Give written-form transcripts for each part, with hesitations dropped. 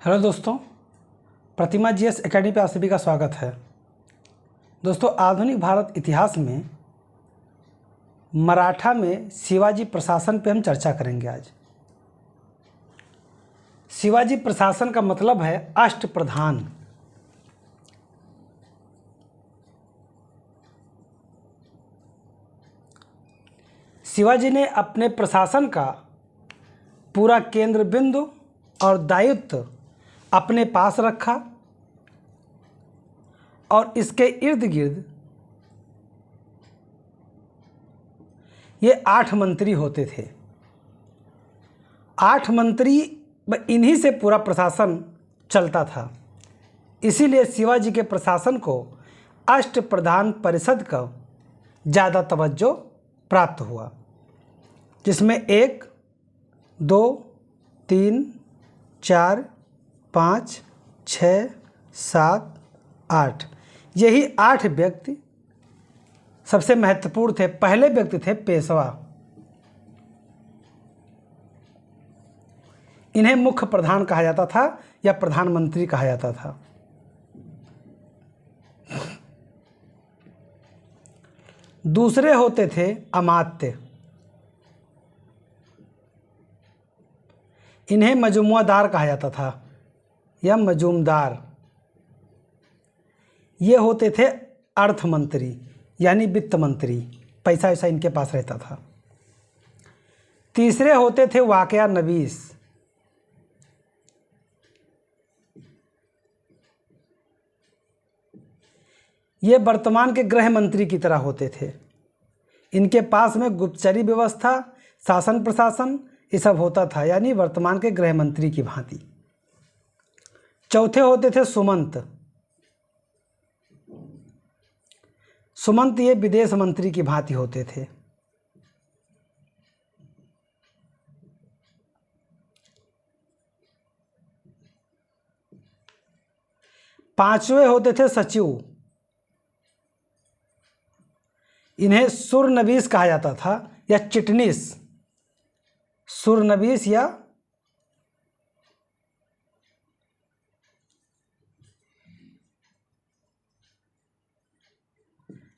Hello दोस्तों, प्रतिमा GS academy पे आप सभी का स्वागत है। दोस्तों, आधुनिक भारत इतिहास में मराठा में शिवाजी प्रशासन पे हम चर्चा करेंगे आज। शिवाजी प्रशासन का मतलब है अष्टप्रधान। शिवाजी ने अपने प्रशासन का पूरा केंद्र बिंदु और दायित्व अपने पास रखा और इसके इर्द गिर्द ये 8 मंत्री होते थे। 8 मंत्री, इन्हीं से पूरा प्रशासन चलता था। इसीलिए शिवाजी के प्रशासन को अष्टप्रधान परिषद का ज़्यादा तवज्जो प्राप्त हुआ, जिसमें 1, 2, 3, 4, 5, 6, 7, 8 यही 8 व्यक्ति सबसे महत्वपूर्ण थे। पहले व्यक्ति थे पेशवा। इन्हें मुख्य प्रधान कहा जाता था या प्रधानमंत्री कहा जाता था। दूसरे होते थे अमात्य। इन्हें मजूमदार कहा जाता था या मजूमदार। ये होते थे अर्थ मंत्री यानी वित्त मंत्री, पैसा वैसा इनके पास रहता था। तीसरे होते थे वाकया नवीस। ये वर्तमान के गृह मंत्री की तरह होते थे। इनके पास में गुप्तचरी व्यवस्था, शासन प्रशासन ये सब होता था, यानी वर्तमान के गृह मंत्री की भांति। चौथे होते थे सुमंत। सुमंत ये विदेश मंत्री की भांति होते थे। पांचवें होते थे सचिव। इन्हें सुरनवीस कहा जाता था या चिटनीस। सुरनवीस या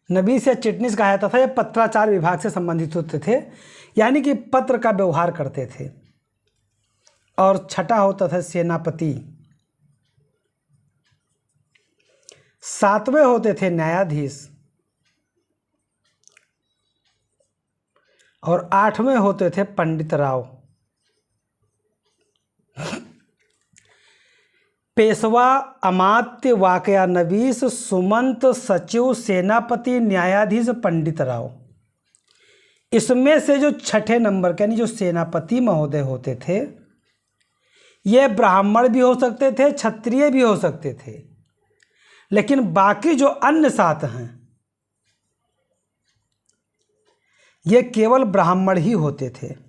नवीस या चिटनीस कहा जाता था। यह पत्राचार विभाग से संबंधित होते थे, यानी कि पत्र का व्यवहार करते थे। और छठा होता था सेनापति। 7वें होते थे न्यायाधीश और 8वें होते थे पंडित राव। पेशवा, अमात्य, वाकया नवीस, सुमंत, सचिव, सेनापति, न्यायाधीश, पंडित राव। इसमें से जो छठे नंबर के यानी जो सेनापति महोदय होते थे, ये ब्राह्मण भी हो सकते थे, क्षत्रिय भी हो सकते थे, लेकिन बाकी जो अन्य 7 हैं ये केवल ब्राह्मण ही होते थे।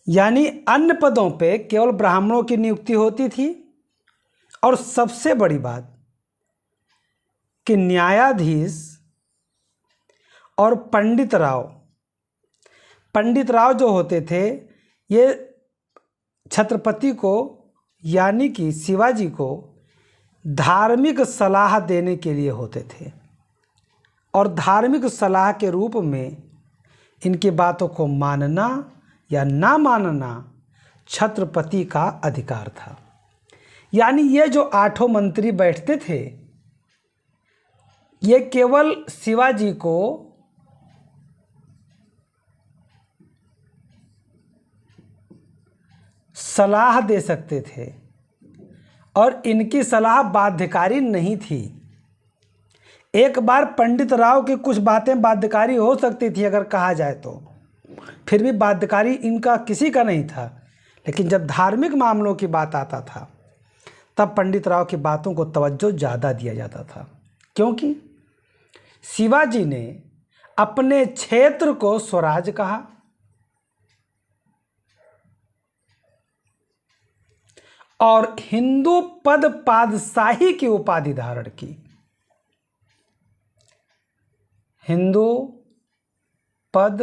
यानी अन्य पदों पे केवल ब्राह्मणों की नियुक्ति होती थी। और सबसे बड़ी बात कि न्यायाधीश और पंडित राव जो होते थे, ये छत्रपति को यानी कि शिवाजी को धार्मिक सलाह देने के लिए होते थे। और धार्मिक सलाह के रूप में इनकी बातों को मानना या ना मानना छत्रपति का अधिकार था। यानी ये जो 8 मंत्री बैठते थे, ये केवल शिवाजी को सलाह दे सकते थे और इनकी सलाह बाध्यकारी नहीं थी। एक बार पंडित राव की कुछ बातें बाध्यकारी हो सकती थी अगर कहा जाए तो, फिर भी बाध्यकारी इनका किसी का नहीं था। लेकिन जब धार्मिक मामलों की बात आता था तब पंडित राव की बातों को तवज्जो ज़्यादा दिया जाता था, क्योंकि शिवाजी ने अपने क्षेत्र को स्वराज कहा और हिंदू पद पादशाही की उपाधि धारण की। हिंदू पद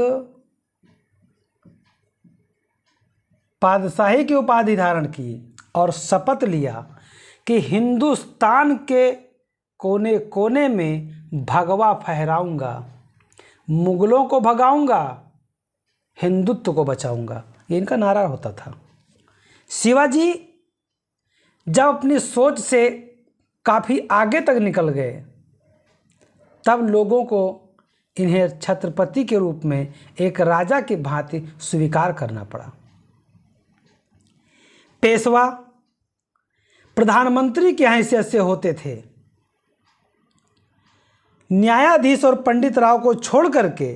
पातशाही की उपाधि धारण की और शपथ लिया कि हिंदुस्तान के कोने कोने में भगवा फहराऊंगा, मुगलों को भगाऊंगा, हिंदुत्व को बचाऊंगा, ये इनका नारा होता था। शिवाजी जब अपनी सोच से काफ़ी आगे तक निकल गए तब लोगों को इन्हें छत्रपति के रूप में एक राजा की भांति स्वीकार करना पड़ा। पेशवा प्रधानमंत्री की हैसियत से होते थे। न्यायाधीश और पंडित राव को छोड़ करके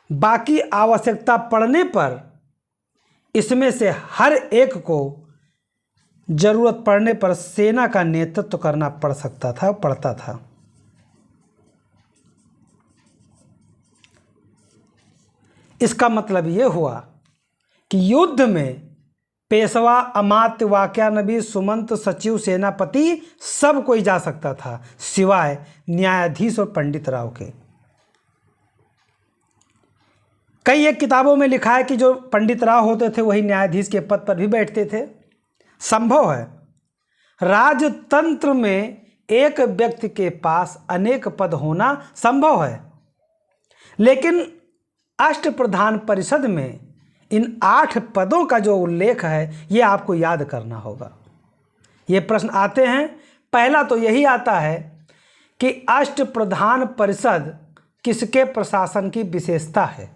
बाकी आवश्यकता पड़ने पर इसमें से हर एक को जरूरत पड़ने पर सेना का नेतृत्व करना पड़ता था। इसका मतलब ये हुआ कि युद्ध में पेशवा, अमात्य, वाक्यानबी, सुमंत, सचिव, सेनापति सब कोई जा सकता था सिवाय न्यायाधीश और पंडित राव के। कई एक किताबों में लिखा है कि जो पंडित राव होते थे वही न्यायाधीश के पद पर भी बैठते थे। संभव है। राजतंत्र में एक व्यक्ति के पास अनेक पद होना संभव है, लेकिन अष्टप्रधान परिषद में इन 8 पदों का जो उल्लेख है ये आपको याद करना होगा। ये प्रश्न आते हैं। पहला तो यही आता है कि अष्टप्रधान परिषद किसके प्रशासन की विशेषता है?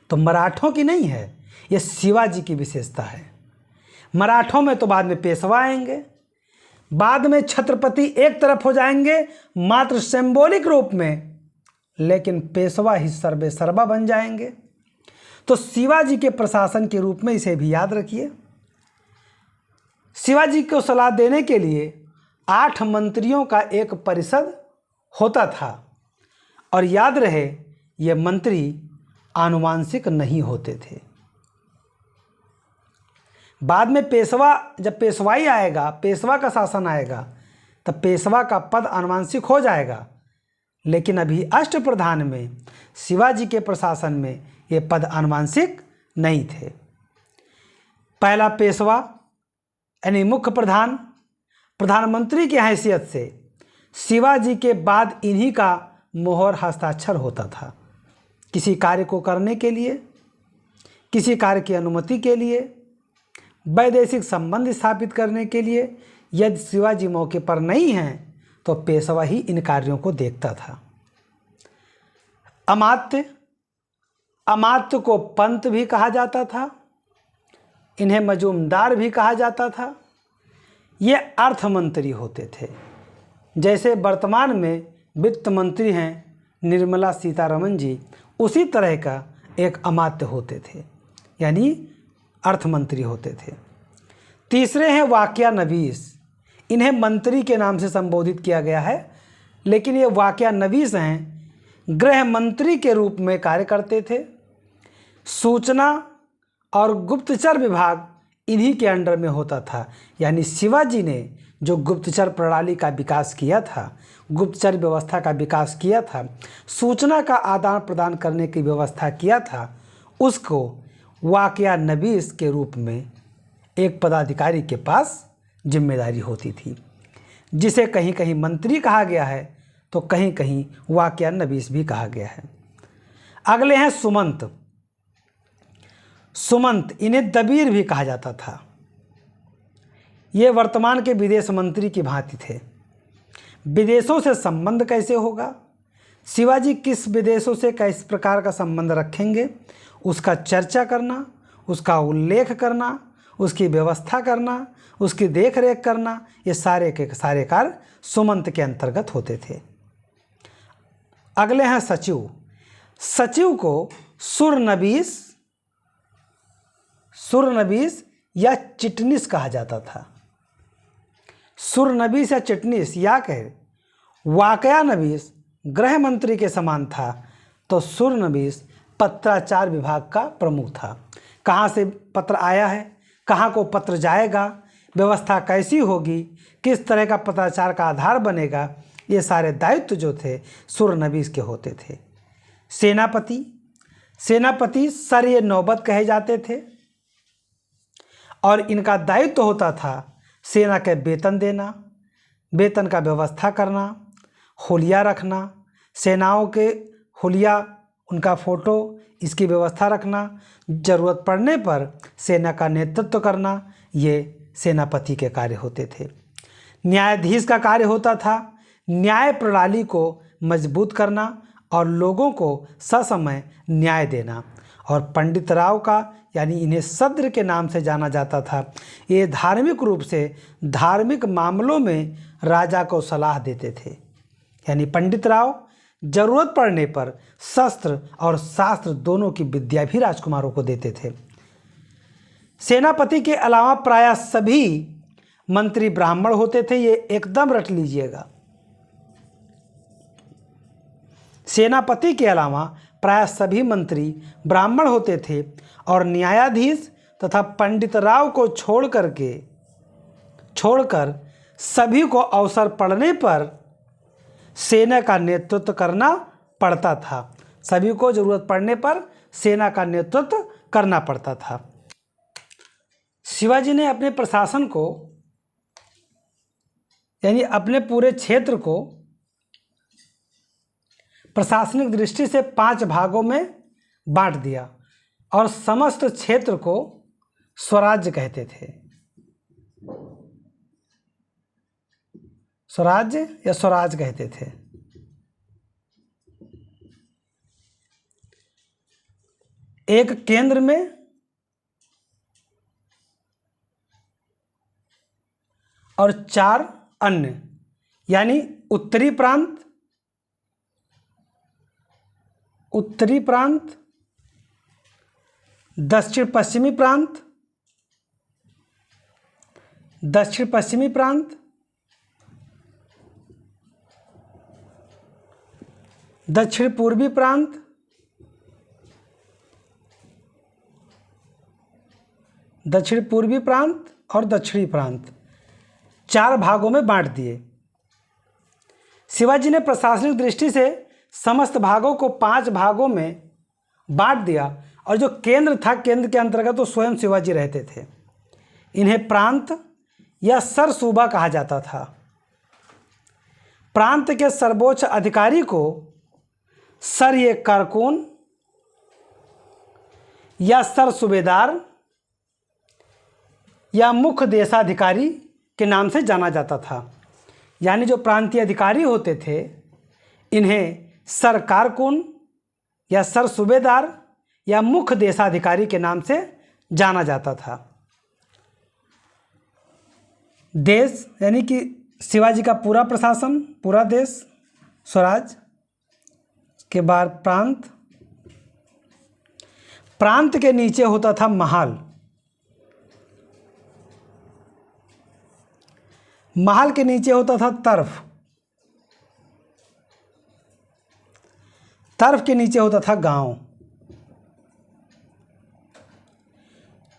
तो मराठों की नहीं है, ये शिवाजी की विशेषता है। मराठों में तो बाद में पेशवा आएंगे, बाद में छत्रपति एक तरफ हो जाएंगे मात्र सिंबॉलिक रूप में, लेकिन पेशवा ही सर्वे सर्वा बन जाएंगे। तो शिवाजी के प्रशासन के रूप में इसे भी याद रखिए। शिवाजी को सलाह देने के लिए 8 मंत्रियों का एक परिषद होता था, और याद रहे ये मंत्री आनुवांशिक नहीं होते थे। बाद में पेशवा, जब पेशवाई आएगा, पेशवा का शासन आएगा, तब पेशवा का पद आनुवांशिक हो जाएगा, लेकिन अभी अष्टप्रधान में शिवाजी के प्रशासन में ये पद आनुवांशिक नहीं थे। पहला पेशवा यानी मुख्य प्रधान, प्रधानमंत्री की हैसियत से शिवाजी के बाद इन्हीं का मोहर हस्ताक्षर होता था। किसी कार्य को करने के लिए, किसी कार्य की अनुमति के लिए, वैदेशिक संबंध स्थापित करने के लिए, यदि शिवाजी मौके पर नहीं हैं तो पेशवा ही इन कार्यों को देखता था। अमात्य, अमात्य को पंत भी कहा जाता था, इन्हें मजूमदार भी कहा जाता था। ये अर्थ मंत्री होते थे। जैसे वर्तमान में वित्त मंत्री हैं निर्मला सीतारमण जी, उसी तरह का एक अमात्य होते थे, यानी अर्थ मंत्री होते थे। तीसरे हैं वाक्यानबीस। इन्हें मंत्री के नाम से संबोधित किया गया है, लेकिन ये वाक्यानबीस हैं, गृह मंत्री के रूप में कार्य करते थे। सूचना और गुप्तचर विभाग इन्हीं के अंडर में होता था। यानी शिवाजी ने जो गुप्तचर प्रणाली का विकास किया था, गुप्तचर व्यवस्था का विकास किया था, सूचना का आदान प्रदान करने की व्यवस्था किया था, उसको वाक्यानबीस के रूप में एक पदाधिकारी के पास जिम्मेदारी होती थी, जिसे कहीं कहीं मंत्री कहा गया है तो कहीं कहीं वाक्यानबीस भी कहा गया है। अगले हैं सुमंत। सुमंत, इन्हें दबीर भी कहा जाता था। ये वर्तमान के विदेश मंत्री की भांति थे। विदेशों से संबंध कैसे होगा, शिवाजी किस विदेशों से किस प्रकार का संबंध रखेंगे, उसका चर्चा करना, उसका उल्लेख करना, उसकी व्यवस्था करना, उसकी देख रेख करना, ये सारे के सारे कार्य सुमंत के अंतर्गत होते थे। अगले हैं सचिव। सचिव को सुरनबीस या चिटनीस कहा जाता था। सुरनबीस या चिटनीस या कहे वाकयानबीस गृह मंत्री के समान था, तो सुरनबीस पत्राचार विभाग का प्रमुख था। कहाँ से पत्र आया है, कहाँ को पत्र जाएगा, व्यवस्था कैसी होगी, किस तरह का पत्राचार का आधार बनेगा, ये सारे दायित्व जो थे सुरनबीस के होते थे। सेनापति, सेनापति सर ये नौबत कहे जाते थे। और इनका दायित्व होता था सेना के वेतन देना, वेतन का व्यवस्था करना, हुलिया रखना, सेनाओं के हुलिया, उनका फ़ोटो, इसकी व्यवस्था रखना, ज़रूरत पड़ने पर सेना का नेतृत्व करना, ये सेनापति के कार्य होते थे। न्यायाधीश का कार्य होता था न्याय प्रणाली को मजबूत करना और लोगों को ससमय न्याय देना। और पंडित राव का, यानी इन्हें सद्र के नाम से जाना जाता था, ये धार्मिक रूप से धार्मिक मामलों में राजा को सलाह देते थे। यानी पंडित राव जरूरत पड़ने पर शस्त्र और शास्त्र दोनों की विद्या भी राजकुमारों को देते थे। सेनापति के अलावा प्रायः सभी मंत्री ब्राह्मण होते थे, ये एकदम रट लीजिएगा। सेनापति के अलावा प्रायः सभी मंत्री ब्राह्मण होते थे और न्यायाधीश तथा पंडित राव को छोड़कर सभी को अवसर पड़ने पर सेना का नेतृत्व करना पड़ता था। सभी को जरूरत पड़ने पर सेना का नेतृत्व करना पड़ता था। शिवाजी ने अपने प्रशासन को, यानी अपने पूरे क्षेत्र को प्रशासनिक दृष्टि से 5 भागों में बांट दिया और समस्त क्षेत्र को स्वराज्य कहते थे। स्वराज्य या स्वराज कहते थे। एक केंद्र में और 4 अन्य, यानी उत्तरी प्रांत, दक्षिण पश्चिमी प्रांत, दक्षिण पूर्वी प्रांत, दक्षिण पूर्वी प्रांत और दक्षिणी प्रांत, 4 भागों में बांट दिए। शिवाजी ने प्रशासनिक दृष्टि से समस्त भागों को 5 भागों में बांट दिया और जो केंद्र था, केंद्र के अंतर्गत तो स्वयं शिवाजी रहते थे। इन्हें प्रांत या सरसूबा कहा जाता था। प्रांत के सर्वोच्च अधिकारी को सर ये कारकुन या सर सूबेदार या मुख्य देशाधिकारी के नाम से जाना जाता था। यानी जो प्रांतीय अधिकारी होते थे, इन्हें सर कारकुन या सर सूबेदार या मुख्य देशाधिकारी के नाम से जाना जाता था। देश, यानी कि शिवाजी का पूरा प्रशासन, पूरा देश, स्वराज के बाद प्रांत के नीचे होता था महल, महल के नीचे होता था तर्फ के नीचे होता था गांव।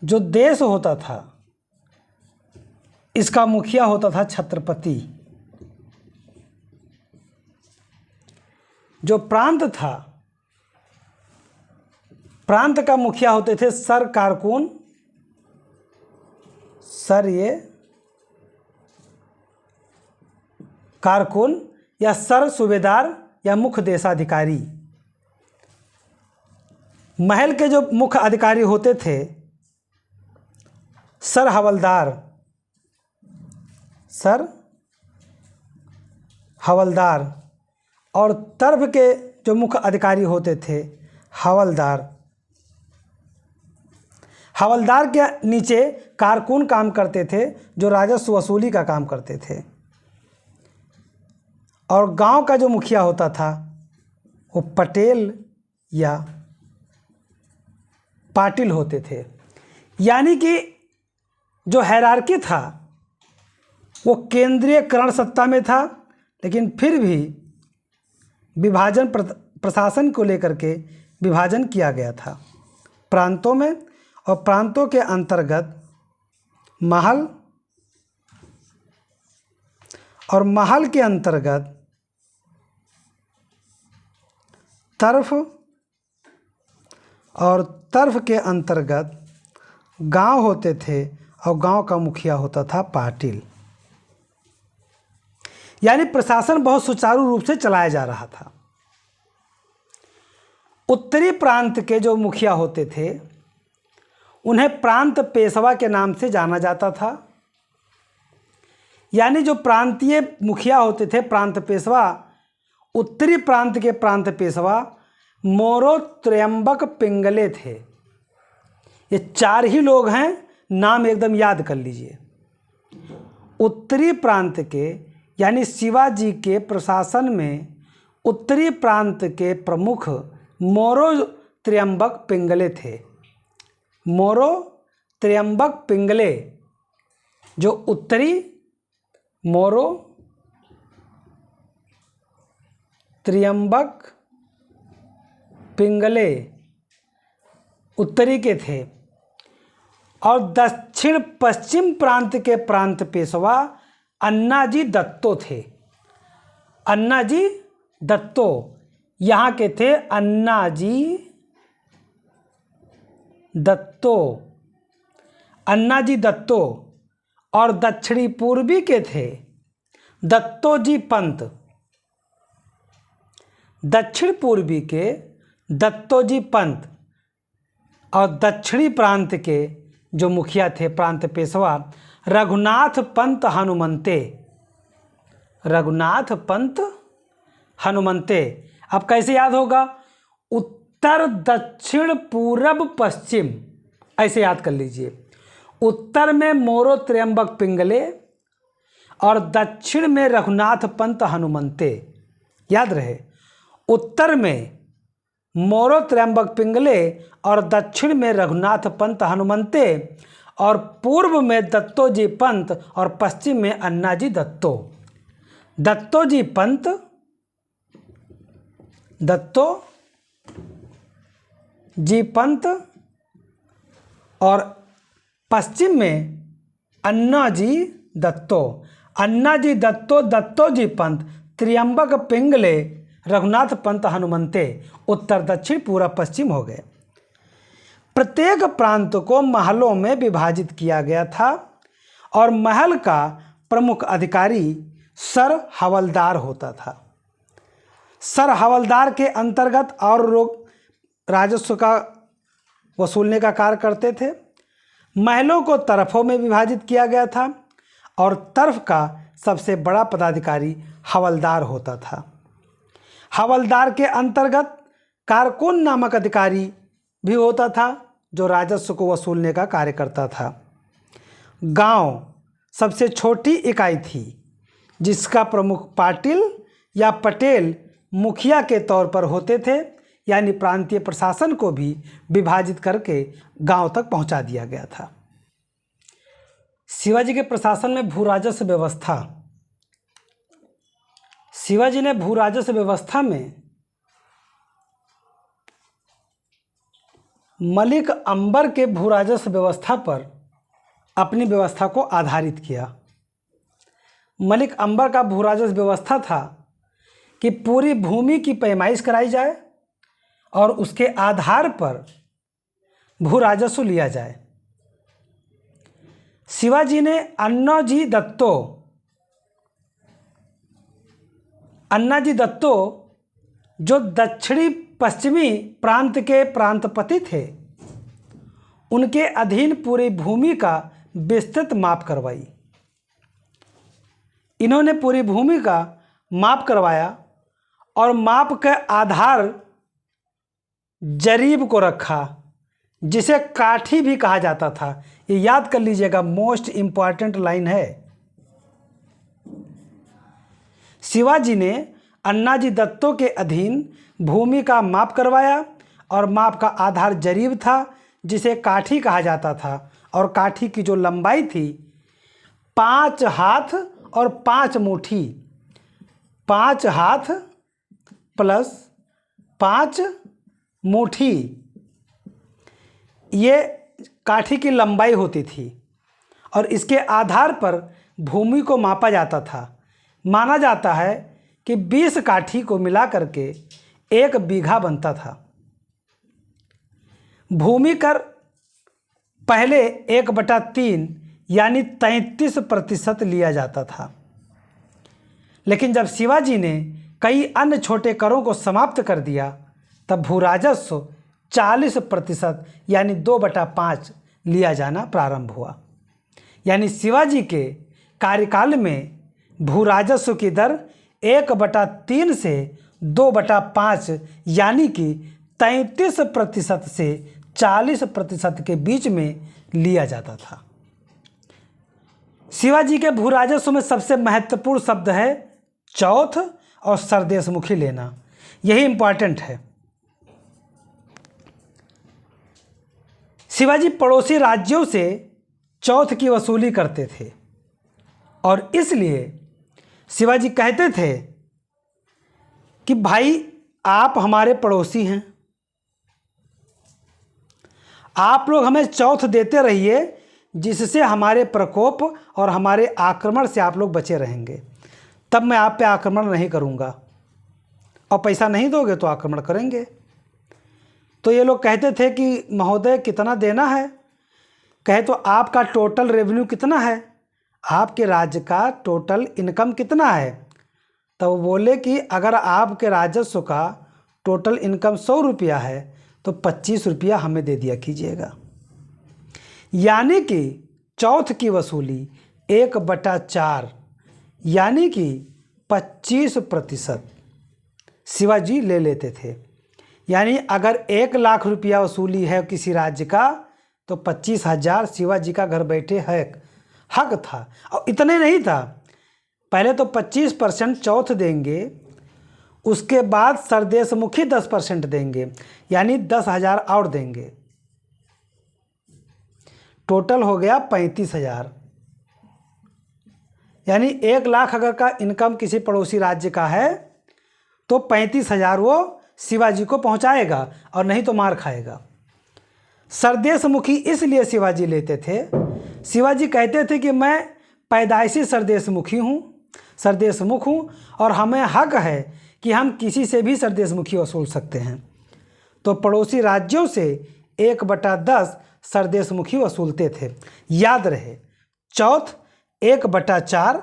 जो देश होता था, इसका मुखिया होता था छत्रपति। जो प्रांत था, प्रांत का मुखिया होते थे सर कारकुन, सर ये कारकुन या सर सूबेदार या मुख्य देशाधिकारी। महल के जो मुख्य अधिकारी होते थे सर हवलदार, और तर्फ के जो मुख्य अधिकारी होते थे हवलदार। हवलदार के नीचे कारकुन काम करते थे, जो राजस्व वसूली का काम करते थे। और गांव का जो मुखिया होता था वो पटेल या पाटिल होते थे। यानी कि जो हायरार्की था वो केंद्रीय करण सत्ता में था, लेकिन फिर भी विभाजन, प्रशासन को लेकर के विभाजन किया गया था प्रांतों में। और प्रांतों के अंतर्गत महल, और महल के अंतर्गत तर्फ, और तर्फ के अंतर्गत गांव होते थे, और गांव का मुखिया होता था पाटिल। यानी प्रशासन बहुत सुचारू रूप से चलाया जा रहा था। उत्तरी प्रांत के जो मुखिया होते थे उन्हें प्रांत पेशवा के नाम से जाना जाता था। यानी जो प्रांतीय मुखिया होते थे प्रांत पेशवा, उत्तरी प्रांत के प्रांत पेशवा मोरो त्र्यंबक पिंगले थे। ये 4 ही लोग हैं, नाम एकदम याद कर लीजिए। उत्तरी प्रांत के यानी शिवाजी के प्रशासन में उत्तरी प्रांत के प्रमुख मोरो त्र्यंबक पिंगले थे। मोरो त्र्यंबक पिंगले जो उत्तरी, मोरो त्र्यंबक पिंगले उत्तरी के थे और दक्षिण पश्चिम प्रांत के प्रांत पेशवा अन्नाजी दत्तो थे। अन्नाजी दत्तो यहाँ के थे, अन्नाजी दत्तो, अन्नाजी दत्तो। और दक्षिणी पूर्वी के थे दत्तोजी पंत। दक्षिण पूर्वी के दत्तोजी पंत और दक्षिणी प्रांत के जो मुखिया थे प्रांत पेशवा रघुनाथ पंत हनुमंते। रघुनाथ पंत हनुमंते। अब कैसे याद होगा? उत्तर दक्षिण पूरब पश्चिम, ऐसे याद कर लीजिए। उत्तर में मोरो त्र्यंबक पिंगले और दक्षिण में रघुनाथ पंत हनुमंते। याद रहे, उत्तर में मोरो त्र्यंबक पिंगले और दक्षिण में रघुनाथ पंत हनुमंते और पूर्व में दत्तोजी पंत और पश्चिम में अन्नाजी दत्तो। दत्तोजी पंत, दत्तो जी पंत और पश्चिम में अन्नाजी दत्तो। अन्नाजी दत्तो, दत्तोजी पंत, त्र्यंबक पिंगले, रघुनाथ पंत हनुमंते। उत्तर दक्षिण पूर्व पश्चिम हो गए। प्रत्येक प्रांत को महलों में विभाजित किया गया था और महल का प्रमुख अधिकारी सर हवलदार होता था। सर हवलदार के अंतर्गत और लोग राजस्व का वसूलने का कार्य करते थे। महलों को तरफों में विभाजित किया गया था और तरफ का सबसे बड़ा पदाधिकारी हवलदार होता था। हवलदार के अंतर्गत कारकुन नामक अधिकारी भी होता था जो राजस्व को वसूलने का कार्य करता था। गांव सबसे छोटी इकाई थी जिसका प्रमुख पाटिल या पटेल मुखिया के तौर पर होते थे। यानी प्रांतीय प्रशासन को भी विभाजित करके गांव तक पहुंचा दिया गया था। शिवाजी के प्रशासन में भू राजस्व व्यवस्था। शिवाजी ने भू राजस्व व्यवस्था में मलिक अंबर के भू राजस्व व्यवस्था पर अपनी व्यवस्था को आधारित किया। मलिक अंबर का भू राजस्व व्यवस्था था कि पूरी भूमि की पैमाइश कराई जाए और उसके आधार पर भू राजस्व लिया जाए। शिवाजी ने अन्नाजी दत्तो जो दक्षिणी पश्चिमी प्रांत के प्रांतपति थे, उनके अधीन पूरी भूमि का विस्तृत माप करवाई। इन्होंने पूरी भूमि का माप करवाया और माप के आधार जरीब को रखा, जिसे काठी भी कहा जाता था। ये याद कर लीजिएगा, मोस्ट इंपॉर्टेंट लाइन है। शिवाजी ने अन्नाजी दत्तो के अधीन भूमि का माप करवाया और माप का आधार जरीब था जिसे काठी कहा जाता था। और काठी की जो लंबाई थी 5 हाथ और 5 मुट्ठी, 5 हाथ प्लस 5 मुट्ठी, ये काठी की लंबाई होती थी और इसके आधार पर भूमि को मापा जाता था। माना जाता है कि 20 काठी को मिला करके 1 बीघा बनता था। भूमि कर पहले 1/3 यानी 33% लिया जाता था। लेकिन जब शिवाजी ने कई अन्य छोटे करों को समाप्त कर दिया तब भूराजस्व 40% यानी 2/5 लिया जाना प्रारंभ हुआ। यानी शिवाजी के कार्यकाल में भूराजस्व की दर 1/3 से 2/5 यानी कि 33% से 40% के बीच में लिया जाता था। शिवाजी के भूराजस्व में सबसे महत्वपूर्ण शब्द है चौथ और सरदेशमुखी लेना, यही इंपॉर्टेंट है। शिवाजी पड़ोसी राज्यों से चौथ की वसूली करते थे और इसलिए शिवाजी कहते थे कि भाई आप हमारे पड़ोसी हैं, आप लोग हमें चौथ देते रहिए जिससे हमारे प्रकोप और हमारे आक्रमण से आप लोग बचे रहेंगे, तब मैं आप पे आक्रमण नहीं करूँगा, और पैसा नहीं दोगे तो आक्रमण करेंगे। तो ये लोग कहते थे कि महोदय कितना देना है? कहे तो आपका टोटल रेवेन्यू कितना है, आपके राज्य का टोटल इनकम कितना है? तो वो बोले कि अगर आपके राजस्व का टोटल इनकम 100 रुपया है तो 25 रुपया हमें दे दिया कीजिएगा। यानी कि चौथ की वसूली 1/4 यानी कि 25% शिवाजी ले लेते थे। यानी अगर 1 लाख रुपया वसूली है किसी राज्य का तो 25,000 शिवाजी का घर बैठे हक था। और इतने नहीं था, पहले तो 25% चौथ देंगे, उसके बाद सरदेशमुखी 10% देंगे, यानी 10,000 और देंगे, टोटल हो गया 35,000। यानी 1 लाख अगर का इनकम किसी पड़ोसी राज्य का है तो 35,000 वो शिवाजी को पहुंचाएगा और नहीं तो मार खाएगा। सरदेशमुखी इसलिए शिवाजी लेते थे, शिवाजी कहते थे कि मैं पैदाइशी सरदेशमुख हूँ और हमें हक है कि हम किसी से भी सरदेशमुखी वसूल सकते हैं। तो पड़ोसी राज्यों से 1/10 सरदेशमुखी वसूलते थे। याद रहे, चौथ 1/4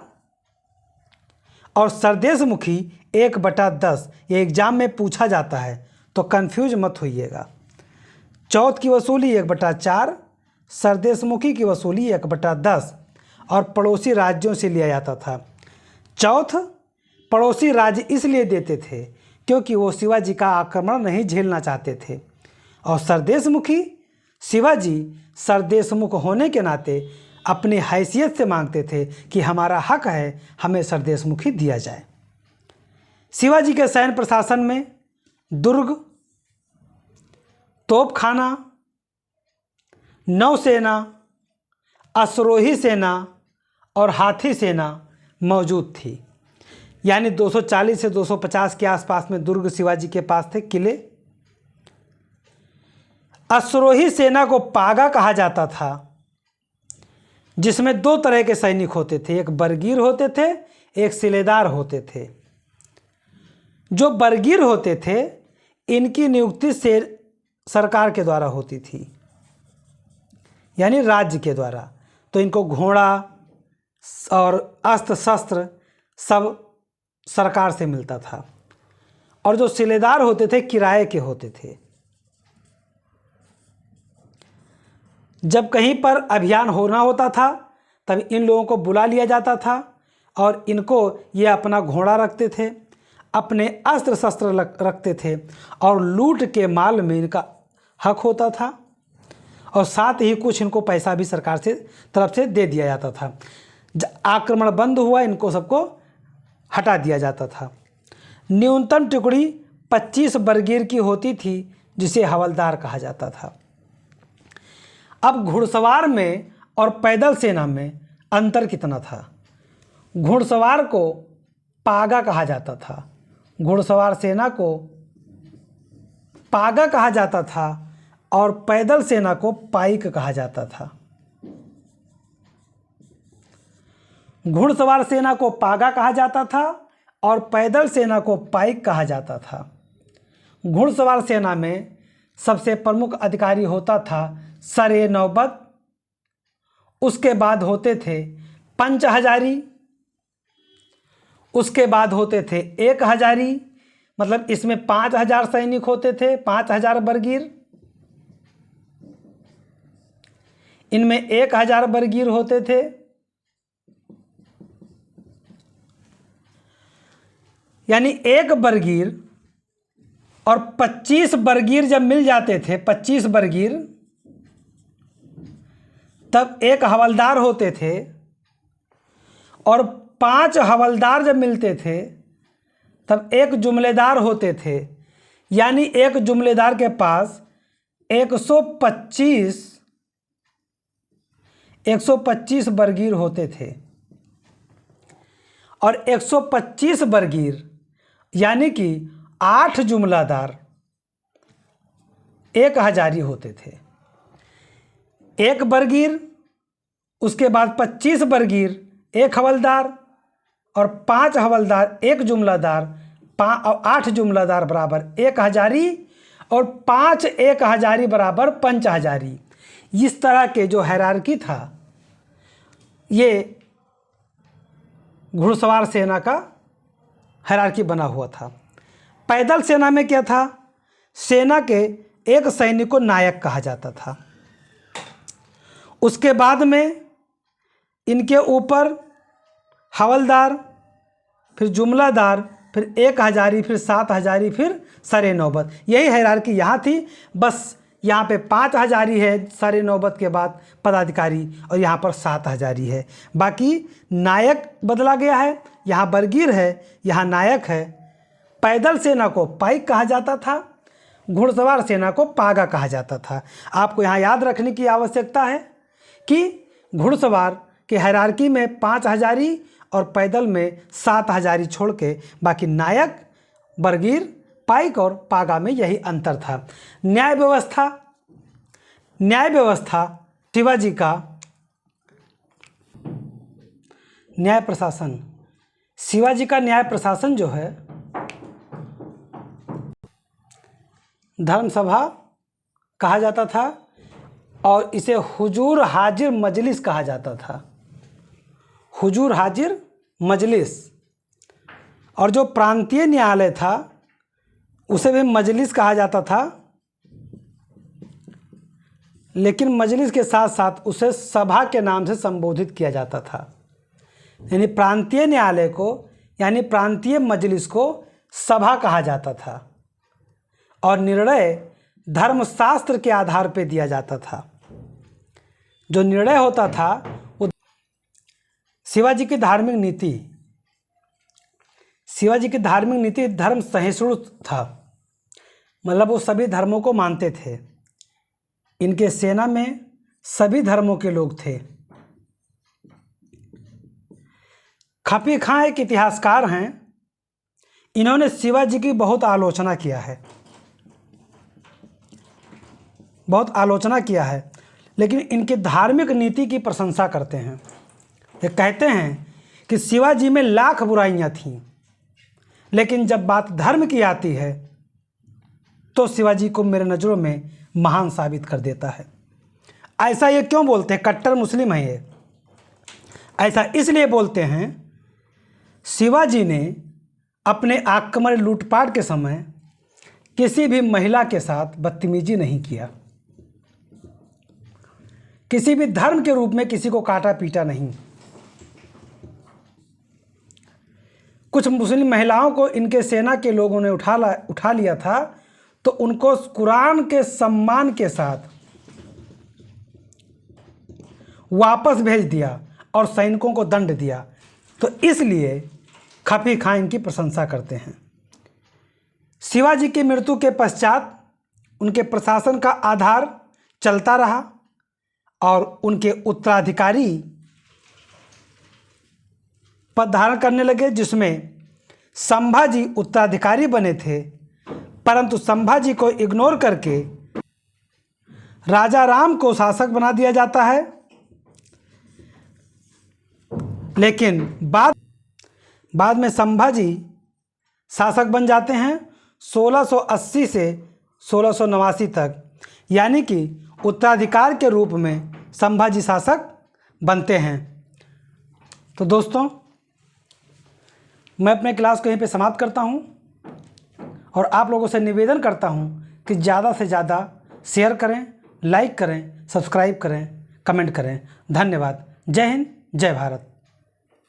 और सरदेशमुखी 1/10। ये एग्जाम में पूछा जाता है तो कंफ्यूज मत होइएगा। चौथ की वसूली 1/4, सरदेशमुखी की वसूली 1/10 और पड़ोसी राज्यों से लिया जाता था। चौथ पड़ोसी राज्य इसलिए देते थे क्योंकि वो शिवाजी का आक्रमण नहीं झेलना चाहते थे, और सरदेशमुखी शिवाजी सरदेशमुख होने के नाते अपनी हैसियत से मांगते थे कि हमारा हक है, हमें सरदेशमुखी दिया जाए। शिवाजी के सैन्य प्रशासन में दुर्ग, तोपखाना, नौसेना, अश्वरोही सेना और हाथी सेना मौजूद थी। यानी 240 से 250 के आसपास में दुर्ग शिवाजी के पास थे, किले। अश्वरोही सेना को पागा कहा जाता था, जिसमें 2 तरह के सैनिक होते थे, एक बरगीर होते थे, एक सिलेदार होते थे। जो बरगीर होते थे इनकी नियुक्ति से सरकार के द्वारा होती थी, यानी राज्य के द्वारा। तो इनको घोड़ा और अस्त्र शस्त्र सब सरकार से मिलता था, और जो सिलेदार होते थे किराए के होते थे। जब कहीं पर अभियान होना होता था तब इन लोगों को बुला लिया जाता था और इनको ये अपना घोड़ा रखते थे, अपने अस्त्र शस्त्र रखते थे और लूट के माल में इनका हक होता था, और साथ ही कुछ इनको पैसा भी सरकार से तरफ से दे दिया जाता था। आक्रमण बंद हुआ, इनको सबको हटा दिया जाता था। न्यूनतम टुकड़ी 25 बरगीर की होती थी, जिसे हवलदार कहा जाता था। अब घुड़सवार में और पैदल सेना में अंतर कितना था? घुड़सवार को पागा कहा जाता था, घुड़सवार सेना को पागा कहा जाता था और पैदल सेना को पाइक कहा जाता था। घुड़सवार सेना को पागा कहा जाता था और पैदल सेना को पाइक कहा जाता था। घुड़सवार सेना में सबसे प्रमुख अधिकारी होता था सर-ए-नौबत, उसके बाद होते थे पंच हजारी, उसके बाद होते थे 1,000, मतलब इसमें 5,000 सैनिक होते थे, 5,000 बरगीर। इनमें 1,000 बरगीर होते थे। यानी एक बरगीर और 25 बरगीर जब मिल जाते थे, 25 बरगीर, तब एक हवलदार होते थे। और 5 हवलदार जब मिलते थे तब एक जुमलेदार होते थे। यानी एक जुमलेदार के पास 125 बरगीर होते थे। और 125 बरगीर यानी कि 8 जुमलादार 1,000 होते थे। एक बरगीर, उसके बाद 25 बरगीर, एक हवलदार, और 5 हवलदार, एक जुमलादार, 8 जुमलादार बराबर 1,000, और 5 1,000 बराबर 5,000। इस तरह के जो हायरार्की था, ये घुड़सवार सेना का हायरार्की बना हुआ था। पैदल सेना में क्या था? सेना के एक सैनिक को नायक कहा जाता था। उसके बाद में इनके ऊपर हवलदार, फिर जुमलादार, फिर 1,000, फिर 7,000, फिर सरे नौबत। यही हायरार्की यहाँ थी। बस यहाँ पे 5,000 है सरे नौबत के बाद पदाधिकारी, और यहाँ पर 7,000 है। बाकी नायक बदला गया है, यहाँ बरगीर है, यहाँ नायक है। पैदल सेना को पाइक कहा जाता था, घुड़सवार सेना को पागा कहा जाता था। आपको यहाँ याद रखने की आवश्यकता है कि घुड़सवार के हायरार्की में 5,000 और पैदल में 7,000 छोड़ के बाकी नायक, बरगीर, पाइक और पागा में यही अंतर था। न्याय व्यवस्था शिवाजी का न्याय प्रशासन, शिवाजी का न्याय प्रशासन जो है धर्मसभा कहा जाता था, और इसे हुजूर हाजिर मजलिस कहा जाता था। हुजूर हाजिर मजलिस। और जो प्रांतीय न्यायालय था उसे भी मजलिस कहा जाता था, लेकिन मजलिस के साथ साथ उसे सभा के नाम से संबोधित किया जाता था। यानी प्रांतीय न्यायालय को, यानी प्रांतीय मजलिस को सभा कहा जाता था, और निर्णय धर्मशास्त्र के आधार पर दिया जाता था। जो निर्णय होता था वो शिवाजी की धार्मिक नीति धर्म सहिष्णु था। मतलब वो सभी धर्मों को मानते थे। इनके सेना में सभी धर्मों के लोग थे। खपी खां एक इतिहासकार हैं। इन्होंने शिवाजी की बहुत आलोचना किया है, लेकिन इनकी धार्मिक नीति की प्रशंसा करते हैं। ये कहते हैं कि शिवाजी में लाख बुराइयां थीं, लेकिन जब बात धर्म की आती है तो शिवाजी को मेरे नज़रों में महान साबित कर देता है। ऐसा ये क्यों बोलते हैं? कट्टर मुस्लिम है ये। ऐसा इसलिए बोलते हैं, शिवाजी ने अपने आक्रमण लूटपाट के समय किसी भी महिला के साथ बदतमीजी नहीं किया, किसी भी धर्म के रूप में किसी को काटा पीटा नहीं। कुछ मुस्लिम महिलाओं को इनके सेना के लोगों ने उठा लिया था, तो उनको कुरान के सम्मान के साथ वापस भेज दिया और सैनिकों को दंड दिया। तो इसलिए खपी खां इनकी प्रशंसा करते हैं। शिवाजी की मृत्यु के पश्चात उनके प्रशासन का आधार चलता रहा, और उनके उत्तराधिकारी पद धारण करने लगे, जिसमें संभाजी उत्तराधिकारी बने थे। परंतु संभाजी को इग्नोर करके राजा राम को शासक बना दिया जाता है। लेकिन बाद में संभाजी शासक बन जाते हैं 1680 से 1689 तक। यानी कि उत्तराधिकार के रूप में संभाजी शासक बनते हैं। तो दोस्तों, मैं अपने क्लास को यहीं पे समाप्त करता हूं और आप लोगों से निवेदन करता हूं कि ज़्यादा से ज़्यादा शेयर करें, लाइक करें, सब्सक्राइब करें, कमेंट करें। धन्यवाद। जय हिंद, जय भारत।